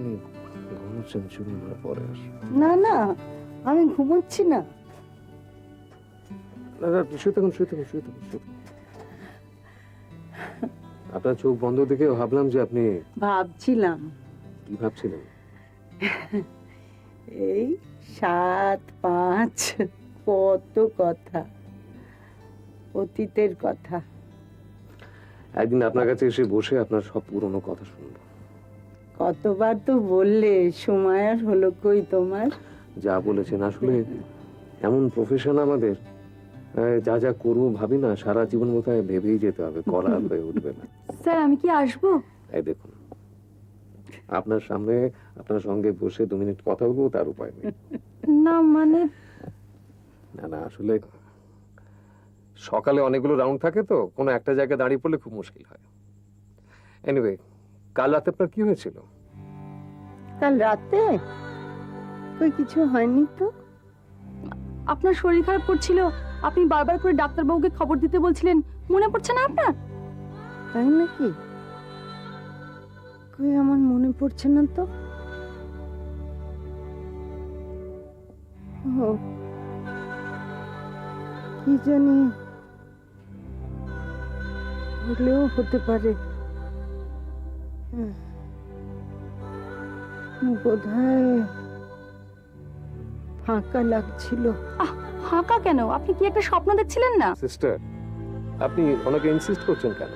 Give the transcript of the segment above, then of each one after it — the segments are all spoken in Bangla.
আপনি ঘুমোচ্ছেন, শুনুন না, পরে আসুন। না না, আমি ঘুমোচ্ছি না। না না, আপনি শুয়ে থাকুন, শুয়ে থাকুন, শুয়ে থাকুন, শুয়ে থাকুন। আপনার চোখ বন্ধ দেখে ভাবলাম যে আপনি ভাবছিলাম কি ভাবছিলেন। এই 7-5 কত কথা, অতীতের কথা। একদিন আপনার কাছে এসে বসে আপনার সব পুরনো কথা শুনবো। কতবার তো বললে, সময় আর হলো কই তোমার। যা বলেছেন, আসলে এমন প্রফেশন আমাদের, যা যা করবো ভাবি না, সারা জীবন বোধহয় ভেবেই যেতে হবে, করা হয়ে উঠবে না। স্যার আমি কি আসবো? এই দেখুন, আপনার সামনে আপনার সঙ্গে বসে 2 মিনিট কথা বলবো, তার উপায় নেই। না মানে না না, আসলে সকালে অনেকগুলো রাউন্ড থাকে তো, কোনো একটা জায়গায় দাঁড়িয়ে পড়লে খুব মুশকিল হয়। এনিওয়ে, কাল রাতে আপনার কি হয়েছিল? কাল রাতে কই কিছু হয়নি তো। আপনার শরীর খারাপ করছিল, আপনি বারবার করে ডাক্তারবাবুকে খবর দিতে বলছিলেন, মনে পড়ছে না আপনার? তাই নাকি? কই আমার মনে পড়ছে না তো। ও, কি জানি, হলেও হতে পারে। বোধহয় ফাঁকা লাগছিল। ফাঁকা কেন? আপনি কি একটা স্বপ্ন দেখছিলেন না? সিস্টার, আপনি ওনাকে ইনসিস্ট করছেন কেন?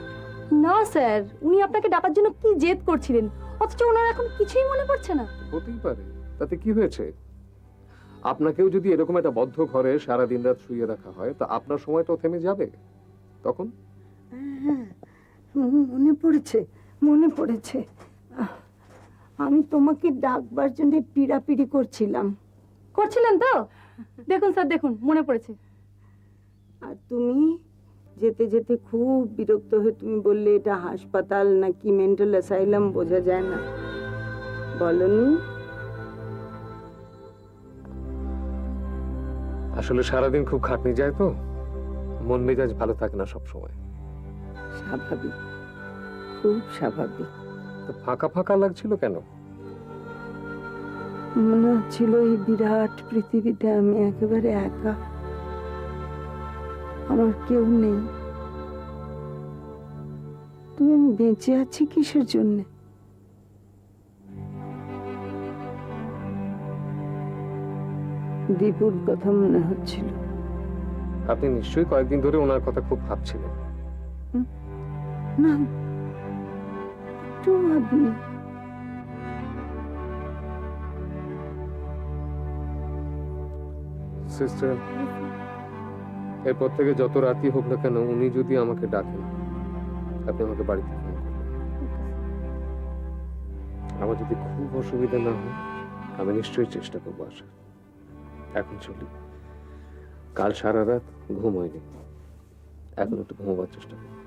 না স্যার, উনি আপনাকে ডাকার জন্য কি জেদ করছিলেন, অথচ ওনার এখন কিছুই মনে পড়ছে না। হতেই পারে, তাতে কি হয়েছে? আপনাকেও যদি এরকম একটা বদ্ধ ঘরে সারা দিন রাত শুয়ে রাখা হয়, তা আপনার সময়টাও থেমে যাবে তখন। হ্যাঁ, মনে পড়েছে, মনে পড়েছে। আমি তোমাকে ডাকবার জন্য পিড়াপিড়ি করছিলাম। করছিলেন তো? দেখুন স্যার, দেখুন মনে পড়েছে। আর তুমি যেতে যেতে খুব বিরক্ত হয়ে তুমি বললে এটা হাসপাতাল নাকি মেন্টাল অ্যাসাইলাম বোঝা যায় না, বলনি? আসলে সারাদিন খুব খাটনি যায় তো, মন মেজাজ ভালো থাকে না সব সময়। স্বাভাবিক, খুব স্বাভাবিক। তো ফাঁকা ফাঁকা লাগছিল কেন? মনে হচ্ছিল এই বিরাট পৃথিবীতে আমি একেবারে একা, আমার কেউ নেই। তুমি, আমি বেঁচে আছি কিসের জন্যে? দীপুর কথা মনে হচ্ছিল। আপনি নিশ্চয়ই কয়েকদিন ধরে ওনার কথা খুব ভাবছিলেন। না, একটু ভাবিনি। সিস্টার, এরপর থেকে যত রাতই হোক না কেন, উনি যদি আমাকে ডাকেন, আপনি আমাকে বাড়িতে ফোন করবেন। আমার যদি খুব অসুবিধা না হয়, আমি নিশ্চয়ই চেষ্টা করবো আসার। এখন চলি, কাল সারা রাত ঘুম হয়নি, এখন একটু ঘুমাবার চেষ্টা করবো।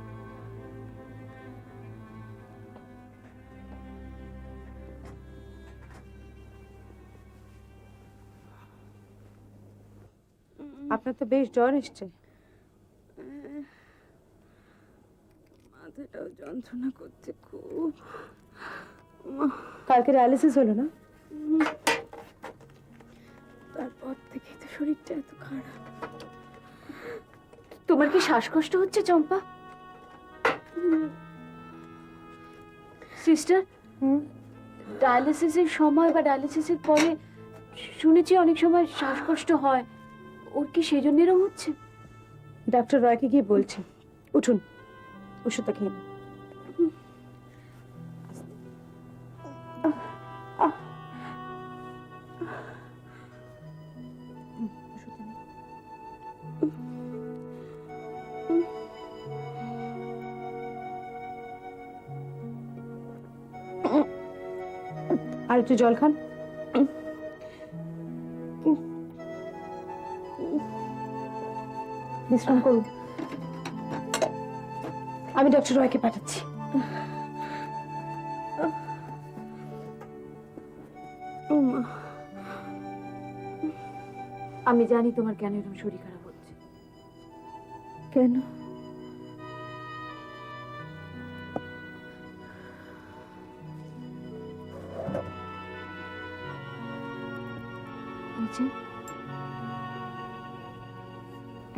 আপনার তো বেশ জ্বর এসছে। মাথাটাও যন্ত্রণা করছে খুব। কালকে ডায়ালিসিস হলো না? তারপর থেকেই তো শরীরটা এত খারাপ। তোমার কি শ্বাসকষ্ট হচ্ছে চম্পা? সিস্টার, ডায়ালিসিসের সময় বা ডায়ালিসিসের পরে শুনেছি অনেক সময় শ্বাসকষ্ট হয়, ওর কি সেই জন্য এরকম হচ্ছে? ডাক্তার রয়কে গিয়ে বলছি। উঠুন, ওষুধটা খেয়ে নিন। আর একটু জল খান। বিশ্রাম করুন, আমি ডক্টর রয়কে পাঠাচ্ছি। আমি জানি তোমার কেন এরকম শরীর খারাপ হচ্ছে। কেন? হয়েছে?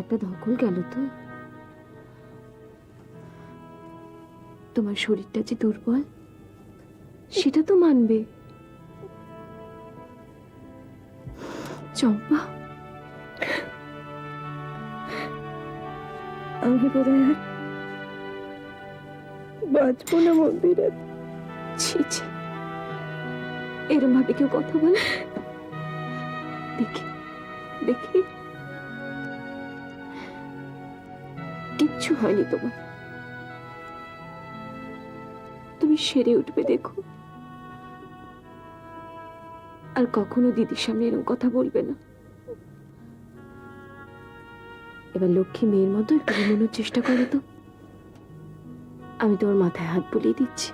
একটা ধকল গেল তো? তোমার শরীরটা যে দুর্বল সেটা তো মানবে। চম্পা, আমি বোধহয় আর বাঁচবো না মন্দিরে। ছি ছি, এরম ভাবে কেউ কথা বলে? দেখি দেখি, কিচ্ছু হয়নি তোমার, তুমি সেরে উঠবে দেখো। আর কখনো দিদির সামনে এরকম কথা বলবে না। এবার লক্ষ্মী মেয়ের মতো একটু ঘুমানোর চেষ্টা করো তো। আমি তোমার মাথায় হাত বুলিয়ে দিচ্ছি।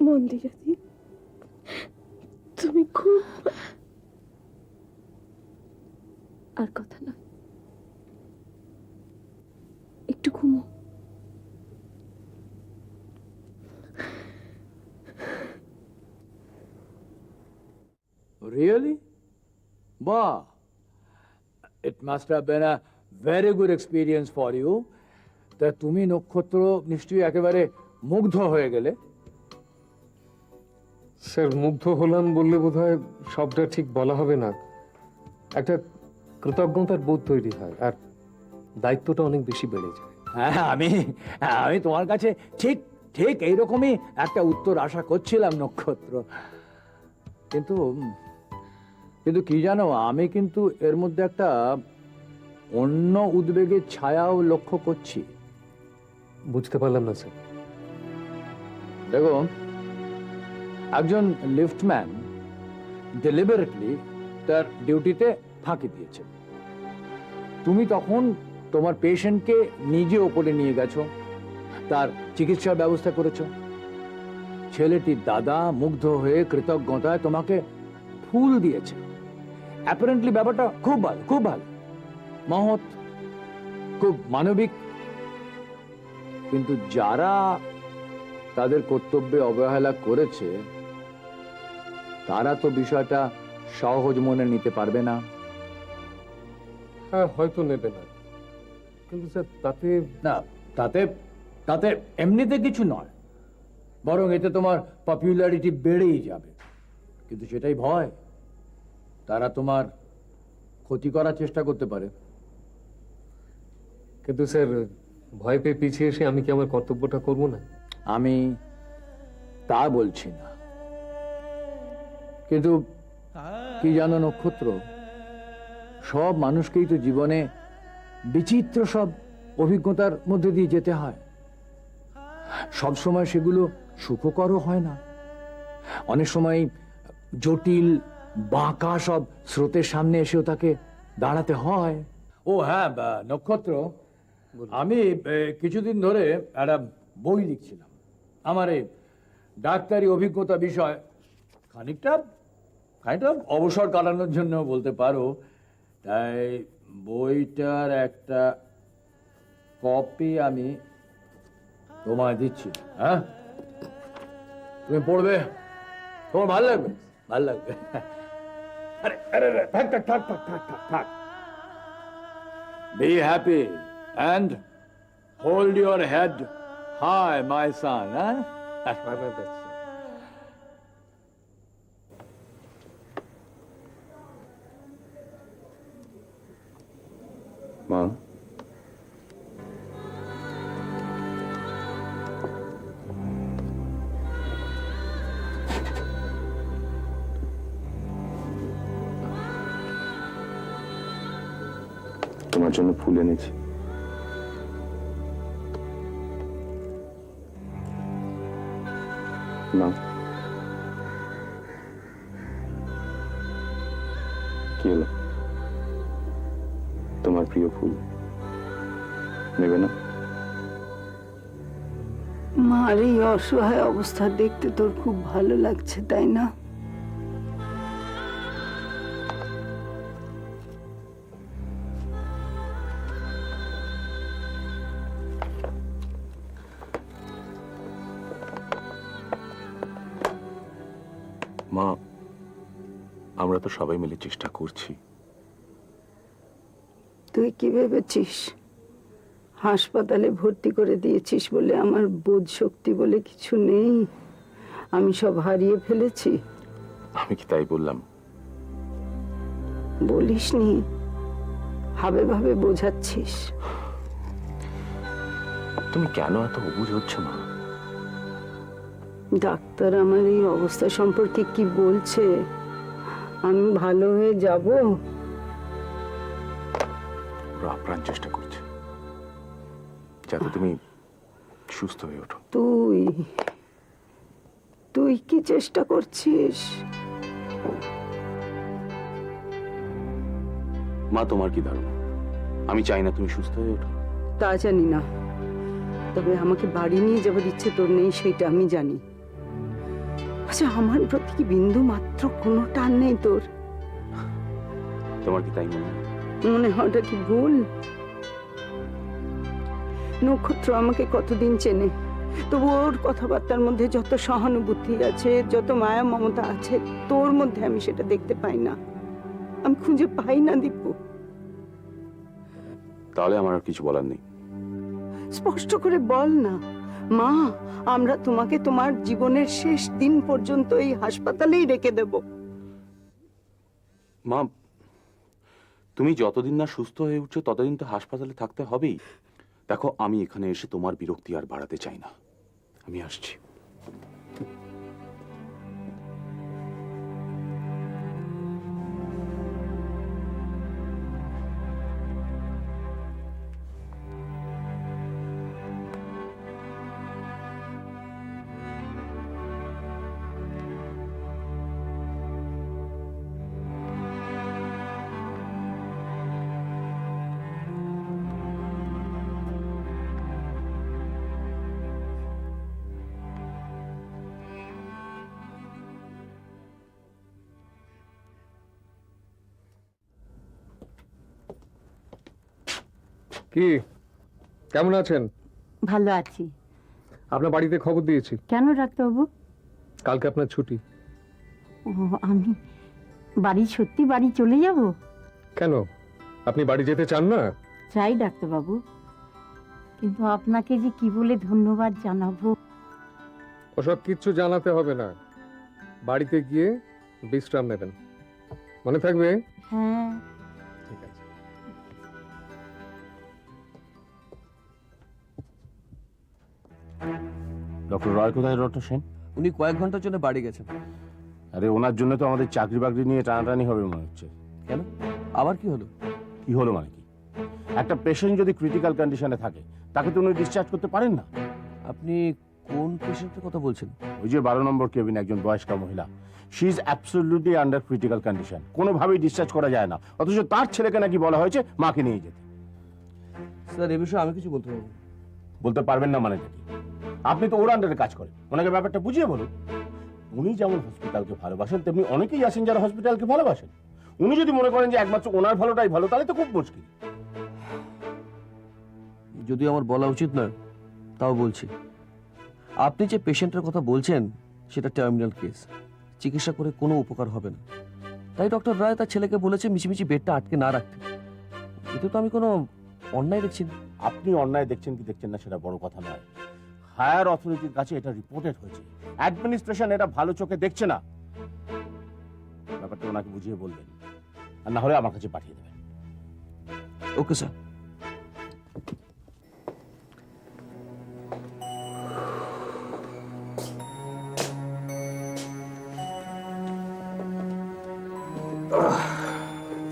মন্দিরাদি, তুমি খুব... আর কথা না, একটু ঘুমো। Really? Wow. It must have been a very good experience for you. তা তুমি নক্ষত্র নিশ্চয়ই একেবারে মুগ্ধ হয়ে গেলে। স্যার, মুগ্ধ হলাম বললে বোধহয় সবটা ঠিক বলা হবে না। একটা কৃতজ্ঞতার বোধ তৈরি হয়, আর দায়িত্বটা অনেক বেশি বেড়ে যায়। হ্যাঁ, আমি তোমার কাছে ঠিক ঠিক এইরকমই একটা উত্তর আশা করছিলাম নক্ষত্র। কিন্তু কিন্তু কি জানো, আমি কিন্তু এর মধ্যে একটা অন্য উদ্বেগের ছায়াও লক্ষ্য করছি। বুঝতে পারলাম না স্যার। দেখো, একজন লিফটম্যান ডেলিবারেটলি তার ডিউটিতে ফাঁকি দিয়েছে। তুমি তখন তোমার পেশেন্টকে নিজে ওপরে নিয়ে গেছো, তার চিকিৎসার ব্যবস্থা করেছো। ছেলেটির দাদা মুগ্ধ হয়ে কৃতজ্ঞতায় তোমাকে ফুল দিয়েছে। অ্যাপারেন্টলি ব্যাপারটা খুব ভালো, খুব ভালো, মহৎ, খুব মানবিক। কিন্তু যারা তাদের কর্তব্যে অবহেলা করেছে তারা তো বিষয়টা সহজ মনে নিতে পারবে না। হ্যাঁ, হয়তো নেবে না, কিন্তু স্যার তাতে... না, তাতে তাতে এমনিতে কিছু নয়, বরং এতে তোমার পপুলারিটি বেড়েই যাবে। কিন্তু সেটাই ভয়, তারা তোমার ক্ষতি করার চেষ্টা করতে পারে। কিন্তু স্যার, ভয় পেয়ে পিছিয়ে এসে আমি কি আমার কর্তব্যটা করবো না? আমি তা বলছি না, কিন্তু কি জানো নক্ষত্র, সব মানুষকেই তো জীবনে বিচিত্র সব অভিজ্ঞতার মধ্যে দিয়ে যেতে হয়। সব সময় সেগুলো সুখকরও হয় না। অনেক সময় জটিল বাঁকা সব স্রোতের সামনে এসেও তাকে দাঁড়াতে হয়। ও হ্যাঁ নক্ষত্র, আমি কিছুদিন ধরে একটা বই লিখছিলাম আমার এই ডাক্তারি অভিজ্ঞতা বিষয়, খানিকটা অবসর কাটানোর জন্য বলতে পারো। তাই বইটার একটা কপি আমি তোমায় দিচ্ছি। হ্যাঁ, তুমি পড়বে, তোমার ভালো লাগবে, ভালো লাগবে। আরে আরে থাক থাক থাক থাক থাক থাক থাক। Be happy and hold your head high, my son. Huh? মা, তোমার জন্য ফুল এনেছি। না, কি হলো? তোমার প্রিয় ফুল নেবে না? মার এই অসহায় অবস্থা দেখতে তোর খুব ভালো লাগছে, তাই না? মা, আমরা তো সবাই মিলে চেষ্টা করছি। তুই কি ভেবেছিস হাসপাতালে ভর্তি করে দিয়েছিস বলে আমার বোধ শক্তি বলে কিছু নেই? আমি সব হারিয়ে ফেলেছি? আমি কি তাই বললাম? বলিসনি, ভাবে ভাবে বোঝাচ্ছিস। তুমি কেন এত অবুঝ হচ্ছ মা? ডাক্তার আমার এই অবস্থা সম্পর্কে কি বলছে? আমি ভালো হয়ে যাব? ওরা আপ্রাণ চেষ্টা করছে যাতে তুমি সুস্থ হয়ে ওঠো। তুই তুই কি চেষ্টা করছিস? মা, তোমার কি ধারণা আমি চাই না তুমি সুস্থ হয়ে ওঠো? তা জানি না, তবে আমাকে বাড়ি নিয়ে যাবার ইচ্ছে তোর নেই সেটা আমি জানি। আচ্ছা, আমার প্রতি কি বিন্দু মাত্র কোনো টান নেই তোর? তোমার কি তাই মনে হয়? মনে হওয়াটা কি ভুল? নক্ষত্র আমাকে কতদিন চেনে, তবু ওর কথাবার্তার মধ্যে যত সহানুভূতি আছে, যত মায়া মমতা আছে, তোর মধ্যে আমি সেটা দেখতে পাই না। আমি খুঁজে পাই না দীপু। তাহলে আমার আর কিছু বলার নেই। স্পষ্ট করে বল না, মা, আমরা তোমাকে তোমার জীবনের শেষ দিন পর্যন্ত এই হাসপাতালেই রেখে দেব। মা, তুমি যতদিন না সুস্থ হয়ে উঠছো ততদিন তো হাসপাতালে থাকতে হবেই। দেখো, আমি এখানে এসে তোমার বিরক্তি আর বাড়াতে চাই না। আমি আসছি। কি, কেমন আছেন? ভালো আছি। আপনার বাড়িতে খবর দিয়েছি, কেন ডাক্তারবাবু? কালকে আপনার ছুটি। ও, আমি সত্যি বাড়ি চলে যাব? কেন, আপনি বাড়ি যেতে চান না? চাই ডাক্তারবাবু, কিন্তু আপনাকে যে কি বলে ধন্যবাদ জানাবো। ওসব কিচ্ছু জানাতে হবে না, বাড়িতে গিয়ে বিশ্রাম নেবেন, মনে থাকবে? হ্যাঁ। ঠিক আছে। ডক্টর রয় কোথায়? ডক্টর সেন? উনি কয়েক ঘন্টার জন্য বাড়ি গেছেন। আরে, ওনার জন্য তো আমাদের চাকরি বাকরি নিয়ে টানাটানি হবে মনে হচ্ছে। কেন, আবার কি হলো? কি হলো মানে কি? একটা পেশেন্ট যদি ক্রিটিক্যাল কন্ডিশনে থাকে তাকে তো উনি ডিসচার্জ করতে পারেন না। আপনি কোন পেশেন্টের কথা বলছেন? ওই যে 12 নম্বর কেবিন, একজন বয়স্কা মহিলা। She is absolutely under critical condition, কোনোভাবেই ডিসচার্জ করা যায় না। অথচ তার ছেলেকে নাকি বলা হয়েছে মাকে নিয়ে যেতে। স্যার, এ বিষয়ে আমি কিছু বলতে পারবো না। বলতে পারবেন না মানে কি? আপনি তো ওর আন্ডারে কাজ করেন, ওনাকে ব্যাপারটা বুঝিয়ে বলুন। উনি যেমন হসপিটালকে ভালোবাসেন, তেমনি অনেকেই আছেন যারা হসপিটালকে ভালোবাসেন। উনি যদি মনে করেন যে একমাত্র ওনার ভালোটাই ভালো, তাহলে তো খুব মুশকিল। যদিও আমার বলা উচিত নয়, তাও বলছি। আপনি যে পেশেন্টের কথা বলছেন সেটা টার্মিনাল কেস, চিকিৎসা করে কোনো উপকার হবে না। তাই ডক্টর রায় তার ছেলেকে বলেছে মিছিমিছি বেডটা আটকে না রাখতে। এতে তো আমি কোনো অন্যায় দেখছি না। আপনি অন্যায় দেখছেন কি দেখছেন না সেটা বড় কথা নয়। হায়ার অথরিটির কাছে এটা রিপোর্টেড হয়েছে, অ্যাডমিনিস্ট্রেশন এটা ভালো চোখে দেখছে না। ব্যাপারটা ওনাকে বুঝিয়ে বলবেন, আর না হলে আমার কাছে পাঠিয়ে দেবেন। Okay sir.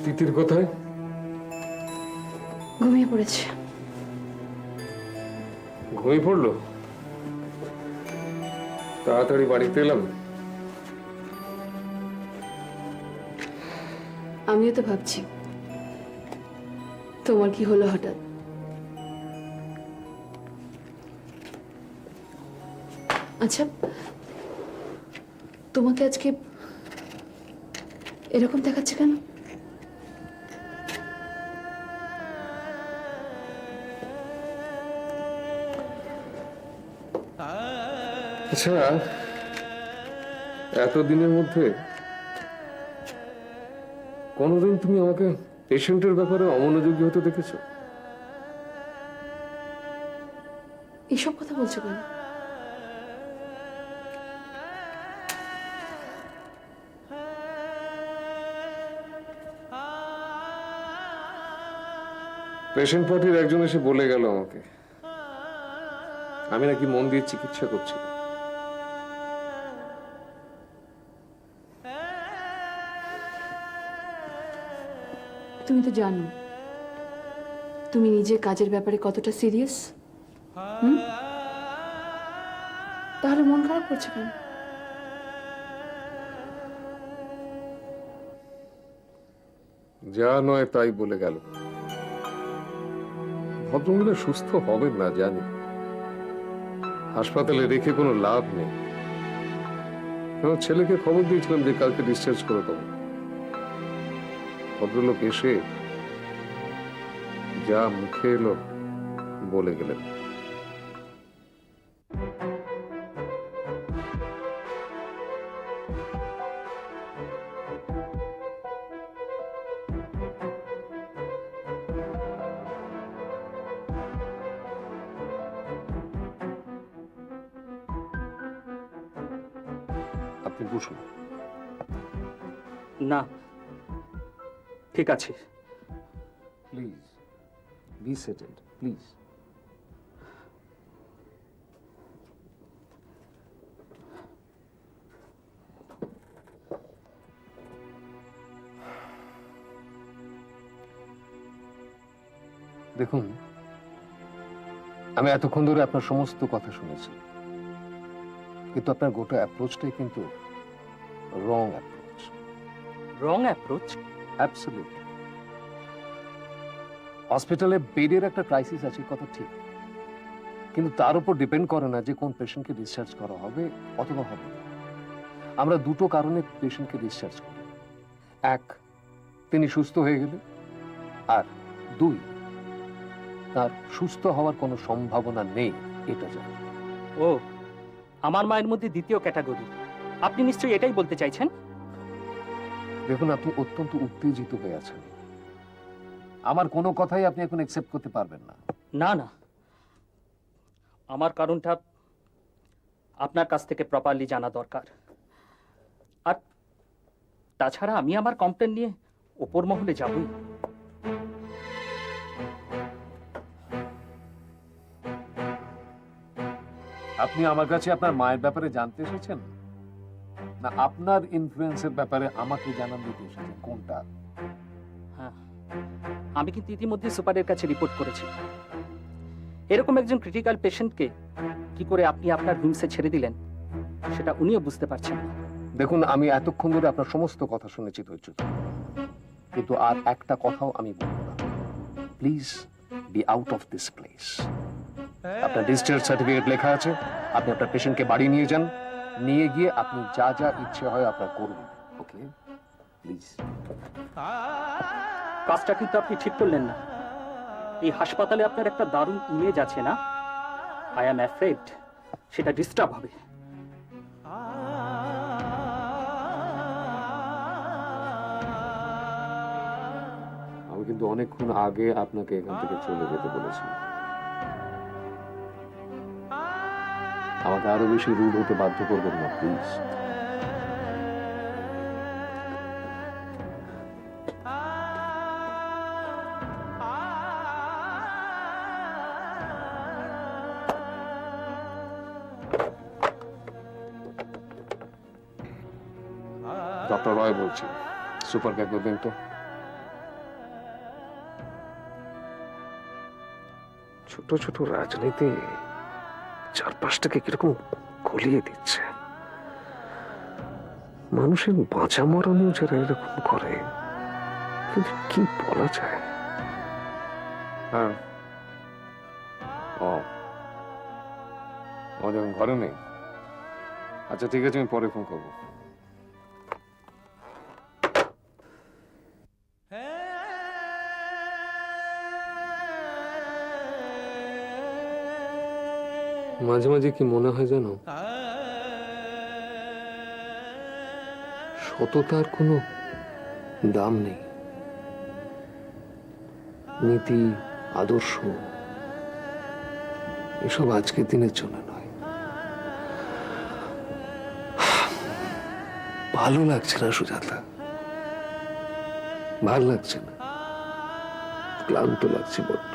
তিতির কোথায়? ঘুমিয়ে পড়েছে। ঘুমিয়ে পড়লো? তাড়াতাড়ি বাড়িতে এলাম। আমিও তো ভাবছি তোমার কি হলো হঠাৎ। আচ্ছা, তোমাকে আজকে এরকম দেখাচ্ছে কেন? আচ্ছা, এতদিনের মধ্যে কোনোদিন তুমি আমাকে পেশেন্টের ব্যাপারে অমনোযোগী হতে দেখেছো? এসব কথা বলছো কেন? পেশেন্ট পার্টির একজন এসে বলে গেল আমাকে আমি নাকি মন দিয়ে চিকিৎসা করছি না। তুমি তো জানো তুমি নিজের কাজের ব্যাপারে কতটা সিরিয়াস। তাহলে মন খারাপ করছো কেন? যা নয় তাই বলে গেল। ভদ্রমহিলা সুস্থ হবেন না জানি, হাসপাতালে রেখে কোনো লাভ নেই। আমার ছেলেকে খবর দিয়েছিলাম যে কালকে ডিসচার্জ করে দেবো। ভদ্রলোক এসে যা মুখে এলো বলে গেলেন। আপনি বসুন। না, ঠিক আছে। Please be settled, please. দেখুন, আমি এতক্ষণ ধরে আপনার সমস্ত কথা শুনেছি, কিন্তু আপনার গোটা অ্যাপ্রোচটাই কিন্তু রং অ্যাপ্রোচ। রং অ্যাপ্রোচ? অ্যাবসলিউট। হসপিটালে বেডের একটা ক্রাইসিস আছে, কথা ঠিক, কিন্তু তার উপর ডিপেন্ড করে না যে কোন পেশেন্টকে ডিসচার্জ করা হবে অথবা হবে না। আমরা দুটো কারণে পেশেন্টকে ডিসচার্জ করি। এক, তিনি সুস্থ হয়ে গেলে, আর দুই, তার সুস্থ হওয়ার কোনো সম্ভাবনা নেই, এটা জানি। ও, আমার মায়ের মধ্যে দ্বিতীয় ক্যাটাগরি। আপনি নিশ্চয়ই এটাই বলতে চাইছেন? দেখুন, আপনি অত্যন্ত উত্তেজিত হয়ে আছেন। আমার কোনো কথাই আপনি এখন অ্যাকসেপ্ট করতে পারবেন না। না না, আমার কারণটা আপনার কাছ থেকে প্রপারলি জানা দরকার। আর তাছাড়া আমি আমার কমপ্লেন নিয়ে ওপর মহলে যাবই। আপনি আমার কাছে আপনার মায়ের ব্যাপারে জানতে এসেছেন, না আপনার ইনফ্লুয়েন্সের ব্যাপারে আমাকে জানান দিতে এসেছেন? কোনটা? হ্যাঁ, আমি কিন্তু ইতিমধ্যে সুপারের কাছে রিপোর্ট করেছি। এরকম একজন ক্রিটিক্যাল পেশেন্টকে কি করে আপনি আপনার হুইমসে ছেড়ে দিলেন সেটা উনিও বুঝতে পারছেন না। দেখুন, আমি এতক্ষণ ধরে আপনার সমস্ত কথা শুনেছি ধৈর্য ধরে, কিন্তু আর একটা কথাও আমি বলবো না। Please be out of this place. আপনার ডিসচার্জ সার্টিফিকেট লেখা আছে, আপনি আপনার পেশেন্টকে বাড়ি নিয়ে যান, নিয়ে গিয়ে আপনি যা যা ইচ্ছে হয় আপনার করুন। ওকে, প্লিজ। কাজটা কিন্তু আপনি ঠিক করলেন না। এই হাসপাতালে আপনার একটা দারুণ ইমেজ আছে না? আই অ্যাম অ্যাফ্রেড সেটা ডিস্টার্ব হবে। আমি কিন্তু অনেকক্ষণ আগে আপনাকে এখান থেকে চলে যেতে বলেছি। আমাকে আরো বেশি রুড হতে বাধ্য করবেন না, প্লিজ। ডক্টর রয় বলছি, সুপার ক্যাক করবেন তো। ছোট ছোট রাজনীতি চারপাশটাকে কিরকম গলিয়ে দিচ্ছে। মানুষের বাঁচা মরণেও যারা এরকম করে, কিন্তু কি বলা যায়? হ্যাঁ, ও যখন ঘরে নেই। আচ্ছা ঠিক আছে, আমি পরে ফোন করবো। মাঝে মাঝে কি মনে হয় জানো, সততার কোনো দাম নেই। নীতি, আদর্শ এসব আজকের দিনের জন্য নয়। ভালো লাগছে না সুজাতা, ভালো লাগছে না, ক্লান্ত লাগছে বড্ড।